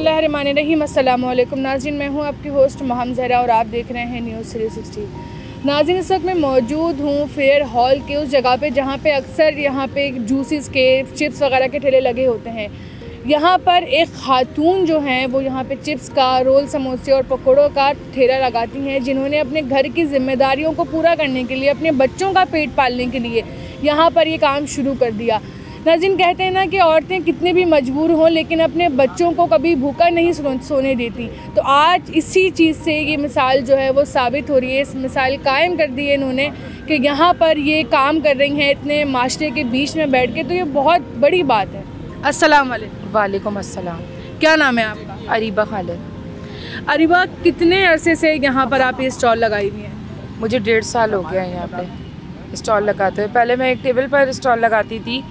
बिस्मिल्लाहिर्रहमानिर्रहीम। अस्सलामु अलैकुम नाज़रीन, मैं हूँ आपकी होस्ट मोहम्मद ज़हरा और आप देख रहे हैं न्यूज़ 360। नाज़रीन, इस वक्त मैं मौजूद हूँ फेयर हॉल के उस जगह पे जहाँ पे अक्सर यहाँ पे जूसेस के चिप्स वगैरह के ठेले लगे होते हैं। यहाँ पर एक ख़ातून जो हैं वो यहाँ पे चिप्स का, रोल, समोसे और पकौड़ों का ठेला लगाती हैं, जिन्होंने अपने घर की ज़िम्मेदारियों को पूरा करने के लिए, अपने बच्चों का पेट पालने के लिए यहाँ पर ये काम शुरू कर दिया। नाज़रीन, कहते हैं ना कि औरतें कितने भी मजबूर हों लेकिन अपने बच्चों को कभी भूखा नहीं सोने देती। तो आज इसी चीज़ से ये मिसाल जो है वो साबित हो रही है। इस मिसाल कायम कर दी है इन्होंने कि यहाँ पर ये काम कर रही हैं इतने माशरे के बीच में बैठ के, तो ये बहुत बड़ी बात है। अस्सलाम वालेकुम। वालेकुम अस्सलाम। क्या नाम है आपका? अरीबा खालिद। अरीबा, कितने अरसे से यहाँ पर आप ये स्टॉल लगाई हुई हैं? मुझे 1.5 साल हो गया है यहाँ पे स्टॉल लगाते हुए। पहले मैं एक टेबल पर स्टॉल लगाती थी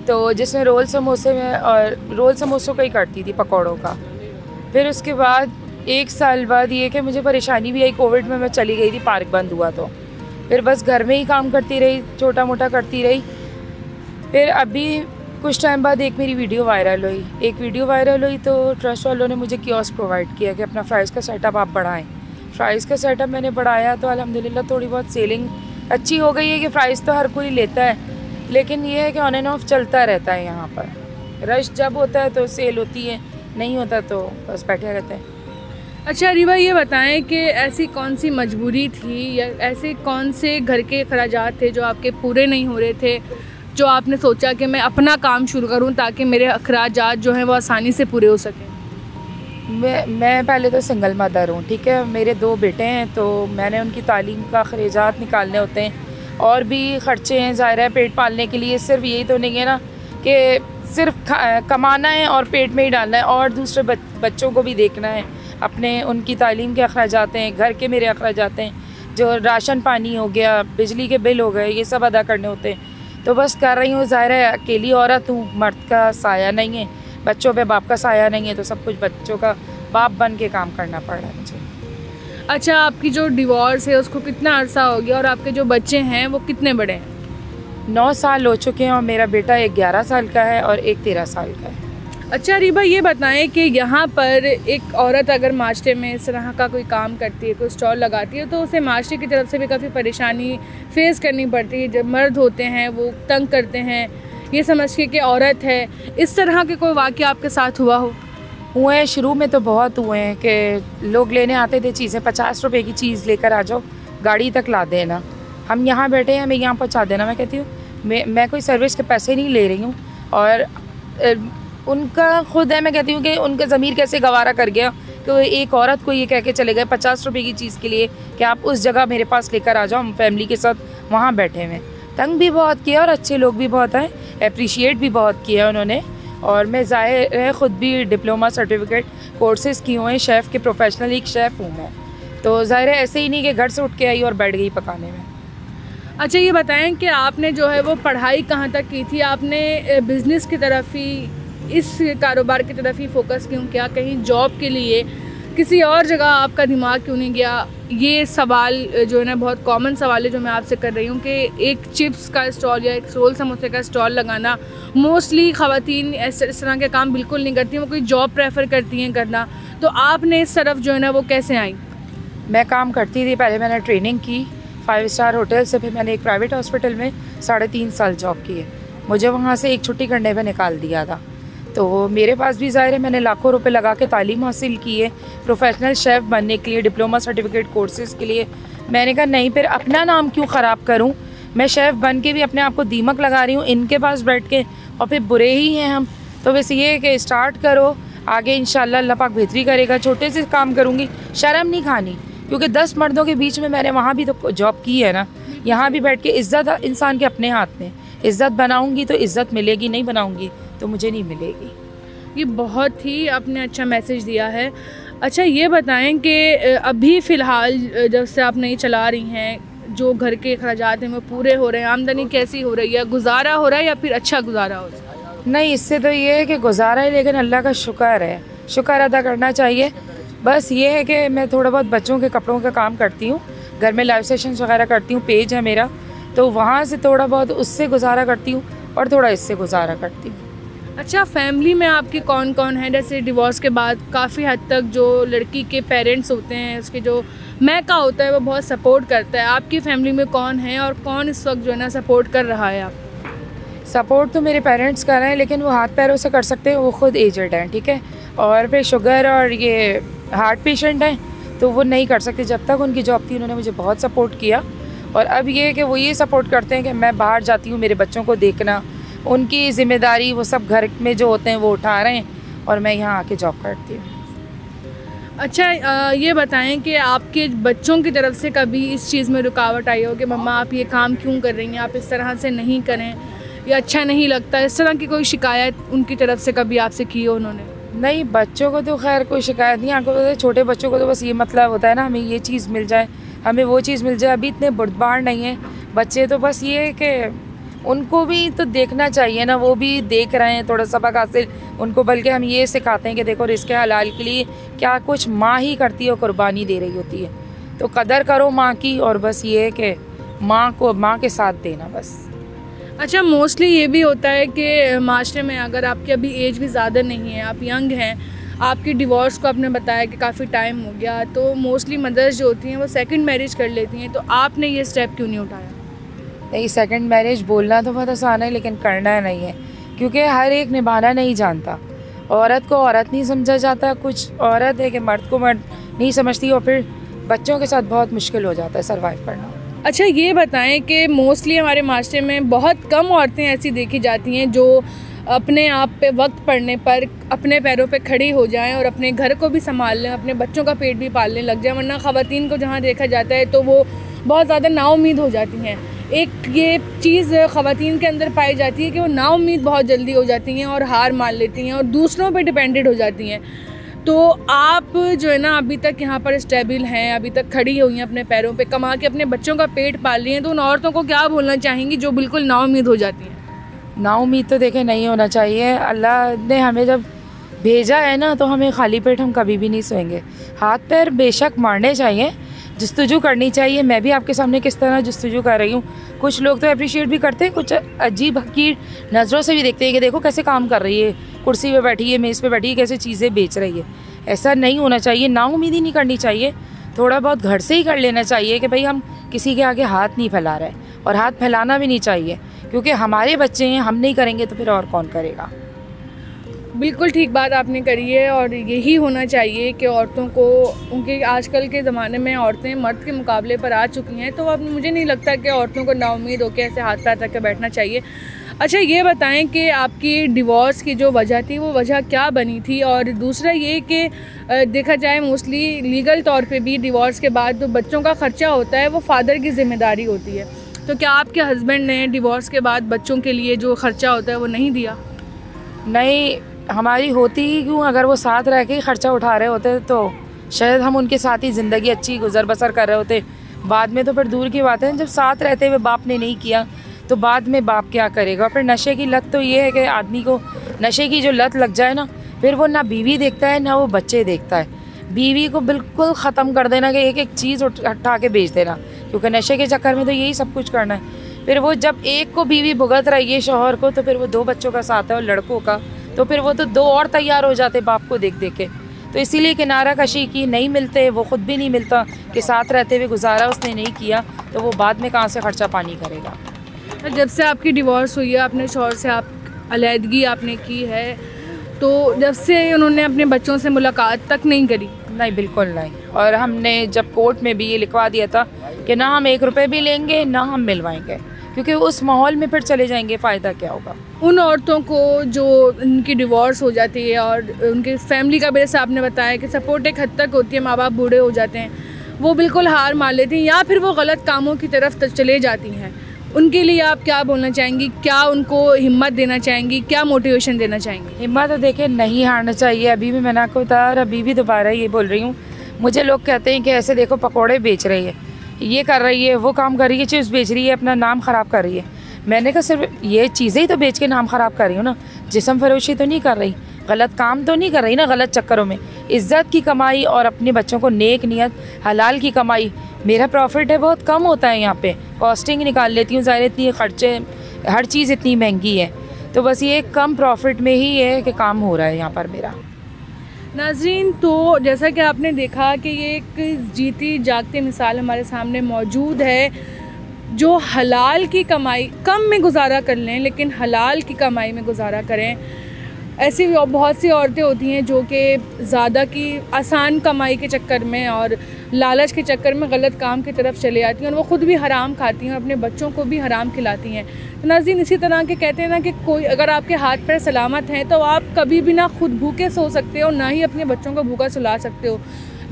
तो जिसमें रोल समोसे में और रोल समोसों का ही करती थी, पकौड़ों का। फिर उसके बाद 1 साल बाद ये कि मुझे परेशानी भी आई, कोविड में मैं चली गई थी, पार्क बंद हुआ तो फिर बस घर में ही काम करती रही, छोटा मोटा करती रही। फिर अभी कुछ टाइम बाद एक मेरी वीडियो वायरल हुई तो ट्रस्ट वालों ने मुझे कियोस्क प्रोवाइड किया कि अपना फ़्राइज़ का सेटअप आप बढ़ाएं। फ़्राइज़ का सेटअप मैंने बढ़ाया तो अल्हम्दुलिल्लाह थोड़ी बहुत सेलिंग अच्छी हो गई है कि फ़्राइज़ तो हर कोई लेता है, लेकिन ये है कि ऑन एंड ऑफ चलता रहता है। यहाँ पर रश जब होता है तो सेल होती है, नहीं होता तो बस बैठे रहते हैं। अच्छा अरीबा, ये बताएं कि ऐसी कौन सी मजबूरी थी या ऐसे कौन से घर के अखराजात थे जो आपके पूरे नहीं हो रहे थे, जो आपने सोचा कि मैं अपना काम शुरू करूं ताकि मेरे अखराजात जो हैं वो आसानी से पूरे हो सकें? मैं पहले तो सिंगल मदर हूँ, ठीक है। मेरे 2 बेटे हैं तो मैंने उनकी तालीम का अखराजात निकालने होते हैं और भी ख़र्चे हैं, ज़ाहिर है पेट पालने के लिए। सिर्फ यही तो नहीं है ना कि सिर्फ कमाना है और पेट में ही डालना है, और दूसरे बच्चों को भी देखना है, अपने उनकी तालीम के अखराजात हैं, घर के मेरे अखराजात हैं, जो राशन पानी हो गया, बिजली के बिल हो गए, ये सब अदा करने होते हैं। तो बस कर रही हूँ। ज़ाहिर है अकेली औरत हूँ, मर्द का साया नहीं है, बच्चों पे बाप का साया नहीं है, तो सब कुछ बच्चों का बाप बन के काम करना पड़ रहा है मुझे। अच्छा, आपकी जो डिवोर्स है उसको कितना अरसा हो गया और आपके जो बच्चे हैं वो कितने बड़े हैं? 9 साल हो चुके हैं और मेरा बेटा एक 11 साल का है और एक 13 साल का है। अच्छा अरीबा, ये बताएं कि यहाँ पर एक औरत अगर माशरे में इस तरह का कोई काम करती है, कोई स्टॉल लगाती है, तो उसे माशरे की तरफ से भी काफ़ी परेशानी फेस करनी पड़ती है। जब मर्द होते हैं वो तंग करते हैं, ये समझ के कि औरत है। इस तरह के कोई वाक़या आपके साथ हुआ हो? हुए हैं, शुरू में तो बहुत हुए हैं कि लोग लेने आते थे चीज़ें, 50 रुपए की चीज़ लेकर आ जाओ, गाड़ी तक ला देना, हम यहाँ बैठे हैं, हमें यहाँ पहुँचा देना। मैं कहती हूँ मैं कोई सर्विस के पैसे नहीं ले रही हूँ, और उनका खुद है, मैं कहती हूँ कि उनका ज़मीर कैसे गवारा कर गया कि एक औरत को ये कह के चले गए 50 रुपए की चीज़ के लिए कि आप उस जगह मेरे पास लेकर आ जाओ, हम फैमिली के साथ वहाँ बैठे हुए। तंग भी बहुत किया और अच्छे लोग भी बहुत आए, अप्रिशिएट भी बहुत किया उन्होंने। और मैं ज़ाहिर है ख़ुद भी डिप्लोमा सर्टिफिकेट कोर्सेज किए हुए हैं, शेफ़ के प्रोफेशनल एक शेफ़ हूँ मैं, तो ज़ाहिर है ऐसे ही नहीं कि घर से उठ के आई और बैठ गई पकाने में। अच्छा, ये बताएं कि आपने जो है वो पढ़ाई कहाँ तक की थी? आपने बिज़नेस की तरफ ही, इस कारोबार की तरफ ही फोकस क्यों किया? कहीं जॉब के लिए किसी और जगह आपका दिमाग क्यों नहीं गया? ये सवाल जो है ना बहुत कॉमन सवाल है जो मैं आपसे कर रही हूँ कि एक चिप्स का स्टॉल या एक रोल समोसे का स्टॉल लगाना, मोस्टली ख़वातीन इस तरह के काम बिल्कुल नहीं करती, वो कोई जॉब प्रेफर करती हैं करना। तो आपने इस तरफ जो है ना वो कैसे आई? मैं काम करती थी, पहले मैंने ट्रेनिंग की 5 स्टार होटल से, फिर मैंने एक प्राइवेट हॉस्पिटल में 3.5 साल जॉब की है। मुझे वहाँ से एक छुट्टी करने पर निकाल दिया था, तो मेरे पास भी ज़ाहिर है मैंने लाखों रुपए लगा के तालीम हासिल की है प्रोफेशनल शेफ़ बनने के लिए, डिप्लोमा सर्टिफिकेट कोर्सेज़ के लिए। मैंने कहा नहीं, फिर अपना नाम क्यों ख़राब करूं, मैं शेफ़ बन के भी अपने आप को दीमक लगा रही हूँ इनके पास बैठ के, और फिर बुरे ही हैं हम। तो बस ये है कि स्टार्ट करो, आगे इंशाल्लाह अल्लाह पाक बेहतरी करेगा। छोटे से काम करूँगी, शर्म नहीं खानी, क्योंकि 10 मर्दों के बीच में मैंने वहाँ भी तो जॉब की है ना। यहाँ भी बैठ के इज़्ज़त इंसान के अपने हाथ में, इज़्ज़त बनाऊँगी तो इज़्ज़त मिलेगी, नहीं बनाऊँगी तो मुझे नहीं मिलेगी। ये बहुत ही आपने अच्छा मैसेज दिया है। अच्छा, ये बताएं कि अभी फ़िलहाल जब से आप नहीं चला रही हैं, जो घर के अखराजात हैं वो पूरे हो रहे हैं, आमदनी कैसी हो रही है? गुजारा हो रहा है या फिर अच्छा गुजारा हो रहा है? नहीं, इससे तो ये है कि गुजारा है, लेकिन अल्लाह का शुक्र है, शुक्र अदा करना चाहिए। बस ये है कि मैं थोड़ा बहुत बच्चों के कपड़ों का काम करती हूँ, घर में लाइव सेशंस वगैरह करती हूँ, पेज है मेरा, तो वहाँ से थोड़ा बहुत उससे गुजारा करती हूँ और थोड़ा इससे गुजारा करती हूँ। अच्छा, फैमिली में आपके कौन कौन है? जैसे डिवोर्स के बाद काफ़ी हद तक जो लड़की के पेरेंट्स होते हैं, उसके जो मैका होता है वो बहुत सपोर्ट करता है। आपकी फैमिली में कौन है और कौन इस वक्त जो है ना सपोर्ट कर रहा है आप? सपोर्ट तो मेरे पेरेंट्स कर रहे हैं, लेकिन वो हाथ पैरों से कर सकते हैं, वो खुद एजड हैं, ठीक है, और फिर शुगर और ये हार्ट पेशेंट हैं, तो वो नहीं कर सकते। जब तक उनकी जॉब थी उन्होंने मुझे बहुत सपोर्ट किया, और अब ये है कि वो ये सपोर्ट करते हैं कि मैं बाहर जाती हूँ, मेरे बच्चों को देखना, उनकी ज़िम्मेदारी वो सब घर में जो होते हैं वो उठा रहे हैं, और मैं यहाँ आके जॉब करती हूँ। अच्छा, ये बताएं कि आपके बच्चों की तरफ से कभी इस चीज़ में रुकावट आई हो कि मम्मा आप ये काम क्यों कर रही हैं, आप इस तरह से नहीं करें, या अच्छा नहीं लगता, इस तरह की कोई शिकायत उनकी तरफ से कभी आपसे की हो उन्होंने? नहीं, बच्चों को तो खैर कोई शिकायत नहीं। आपको छोटे बच्चों को तो बस ये मतलब होता है ना, हमें ये चीज़ मिल जाए, हमें वो चीज़ मिल जाए। अभी इतने बुर्दबार नहीं है बच्चे, तो बस ये है कि उनको भी तो देखना चाहिए ना, वो भी देख रहे हैं, थोड़ा सबक हासिल उनको। बल्कि हम ये सिखाते हैं कि देखो रिज़्क़ हलाल के लिए क्या कुछ माँ ही करती है, कुर्बानी दे रही होती है, तो कदर करो माँ की, और बस ये है कि माँ के साथ देना बस। अच्छा, मोस्टली ये भी होता है कि माशरे में अगर आपकी अभी एज भी ज़्यादा नहीं है, आप यंग हैं, आपकी डिवोर्स को आपने बताया कि काफ़ी टाइम हो गया, तो मोस्टली मदर्स जो होती हैं वो सेकंड मैरिज कर लेती हैं, तो आपने ये स्टेप क्यों नहीं उठाया? नहीं, सेकंड मैरिज बोलना तो बहुत आसान है, लेकिन करना नहीं है, क्योंकि हर एक निभाना नहीं जानता। औरत को औरत नहीं समझा जाता, कुछ औरत है कि मर्द को मर्द नहीं समझती, और फिर बच्चों के साथ बहुत मुश्किल हो जाता है सर्वाइव करना। अच्छा, ये बताएं कि मोस्टली हमारे माशरे में बहुत कम औरतें ऐसी देखी जाती हैं जो अपने आप पे वक्त पड़ने पर अपने पैरों पे खड़ी हो जाएं और अपने घर को भी संभाल लें, अपने बच्चों का पेट भी पालने लग जाएं, वरना ख़वातीन को जहाँ देखा जाता है तो वो बहुत ज़्यादा नाउम्मीद हो जाती हैं। एक ये चीज़ ख़वातीन के अंदर पाई जाती है कि वो नाउम्मीद बहुत जल्दी हो जाती हैं और हार मान लेती हैं और दूसरों पे डिपेंडेंट हो जाती हैं। तो आप जो है ना अभी तक यहाँ पर स्टेबल हैं, अभी तक खड़ी हुई हैं अपने पैरों पे, कमा के अपने बच्चों का पेट पाल रही हैं, तो उन औरतों को क्या बोलना चाहेंगी जो बिल्कुल नाउम्मीद हो जाती हैं? नाउम्मीद तो देखें नहीं होना चाहिए। अल्लाह ने हमें जब भेजा है ना, तो हमें खाली पेट हम कभी भी नहीं सोएंगे। हाथ पैर बेशक मारने चाहिए, जस्तुजू करनी चाहिए। मैं भी आपके सामने किस तरह जस्तुजू कर रही हूँ। कुछ लोग तो अप्रिशिएट भी करते हैं, कुछ अजीब हकीर नज़रों से भी देखते हैं कि देखो कैसे काम कर रही है, कुर्सी पे बैठी है, मेज़ पे बैठी है, कैसे चीज़ें बेच रही है। ऐसा नहीं होना चाहिए, नाउम्मीदी नहीं करनी चाहिए। थोड़ा बहुत घर से ही कर लेना चाहिए कि भाई हम किसी के आगे हाथ नहीं फैला रहे, और हाथ फैलाना भी नहीं चाहिए, क्योंकि हमारे बच्चे हैं, हम नहीं करेंगे तो फिर और कौन करेगा। बिल्कुल ठीक बात आपने करी है, और यही होना चाहिए कि औरतों को, उनके आजकल के ज़माने में औरतें मर्द के मुकाबले पर आ चुकी हैं, तो अब मुझे नहीं लगता कि औरतों को नाउम्मीद होकर ऐसे हाथ पैर रख के बैठना चाहिए। अच्छा, ये बताएं कि आपकी डिवोर्स की जो वजह थी वो वजह क्या बनी थी, और दूसरा ये कि देखा जाए मोस्टली लीगल तौर पे भी डिवोर्स के बाद जो बच्चों का ख़र्चा होता है वो फ़ादर की ज़िम्मेदारी होती है, तो क्या आपके हस्बैंड ने डिवोर्स के बाद बच्चों के लिए जो ख़र्चा होता है वो नहीं दिया? नहीं, हमारी होती ही क्यों, अगर वो साथ रह के ही ख़र्चा उठा रहे होते तो शायद हम उनके साथ ही ज़िंदगी अच्छी गुजर बसर कर रहे होते। बाद में तो फिर दूर की बात है, जब साथ रहते हुए बाप ने नहीं किया तो बाद में बाप क्या करेगा। फिर नशे की लत तो ये है कि आदमी को नशे की जो लत लग जाए ना, फिर वो ना बीवी देखता है ना वो बच्चे देखता है। बीवी को बिल्कुल ख़त्म कर देना कि एक एक चीज़ उठा के बेच देना, क्योंकि नशे के चक्कर में तो यही सब कुछ करना है। फिर वो जब एक को बीवी भुगत रही है शौहर को, तो फिर वो 2 बच्चों का साथ है और लड़कों का, तो फिर वो तो 2 और तैयार हो जाते बाप को देख देख के। तो इसीलिए किनारा कशी की, नहीं मिलते, वो ख़ुद भी नहीं मिलता कि साथ रहते हुए गुजारा उसने नहीं किया, तो वो बाद में कहाँ से ख़र्चा पानी करेगा। जब से आपकी डिवोर्स हुई है, अपने शौहर से आप अलहदगी आपने की है, तो जब से उन्होंने अपने बच्चों से मुलाकात तक नहीं करी? नहीं, बिल्कुल नहीं। और हमने जब कोर्ट में भी ये लिखवा दिया था कि ना हम 1 रुपये भी लेंगे ना हम मिलवाएंगे, क्योंकि उस माहौल में फिर चले जाएंगे, फ़ायदा क्या होगा। उन औरतों को जो उनकी डिवोर्स हो जाती है और उनकी फैमिली का, जैसे आपने बताया कि सपोर्ट एक हद तक होती है, माँ बाप बूढ़े हो जाते हैं, वो बिल्कुल हार मान लेती हैं या फिर वो गलत कामों की तरफ चले जाती हैं, उनके लिए आप क्या बोलना चाहेंगी? क्या उनको हिम्मत देना चाहेंगी? क्या मोटिवेशन देना चाहेंगी? हिम्मत तो देखें, नहीं हारना चाहिए। अभी भी मैंने आपको बताया और अभी भी दोबारा ये बोल रही हूँ, मुझे लोग कहते हैं कि ऐसे देखो पकौड़े बेच रही है, ये कर रही है, वो काम कर रही है, चिप्स बेच रही है, अपना नाम ख़राब कर रही है। मैंने कहा सिर्फ ये चीज़ें ही तो बेच के नाम ख़राब कर रही हूँ ना, जिस्म फरोशी तो नहीं कर रही, गलत काम तो नहीं कर रही ना गलत चक्करों में। इज़्ज़त की कमाई और अपने बच्चों को नेक नियत हलाल की कमाई। मेरा प्रॉफिट है बहुत कम होता है यहाँ पे, कॉस्टिंग निकाल लेती हूँ, ज़ाहिर इतनी खर्चे, हर चीज़ इतनी महंगी है, तो बस ये कम प्रॉफिट में ही है कि काम हो रहा है यहाँ पर मेरा। नाज़रीन, तो जैसा कि आपने देखा कि ये एक जीती जागती मिसाल हमारे सामने मौजूद है, जो हलाल की कमाई कम में गुजारा कर लें लेकिन हलाल की कमाई में गुजारा करें। ऐसी बहुत सी औरतें होती हैं जो कि ज़्यादा की आसान कमाई के चक्कर में और लालच के चक्कर में गलत काम की तरफ चले जाती हैं और वो ख़ुद भी हराम खाती हैं और अपने बच्चों को भी हराम खिलाती हैं। तो नाज़रीन, इसी तरह के कहते हैं ना कि कोई अगर आपके हाथ पैर सलामत हैं तो आप कभी भी ना खुद भूखे सो सकते हो, ना ही अपने बच्चों को भूखा सुला सकते हो,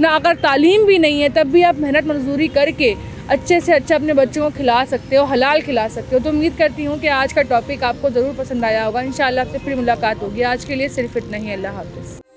ना अगर तालीम भी नहीं है तब भी आप मेहनत मजदूरी करके अच्छे से अच्छा अपने बच्चों को खिला सकते हो, हलाल खिला सकते हो। तो उम्मीद करती हूँ कि आज का टॉपिक आपको ज़रूर पसंद आया होगा। इंशाअल्लाह आपसे फिर मुलाकात होगी। आज के लिए सिर्फ इतना ही। अल्लाह हाफ़िज़।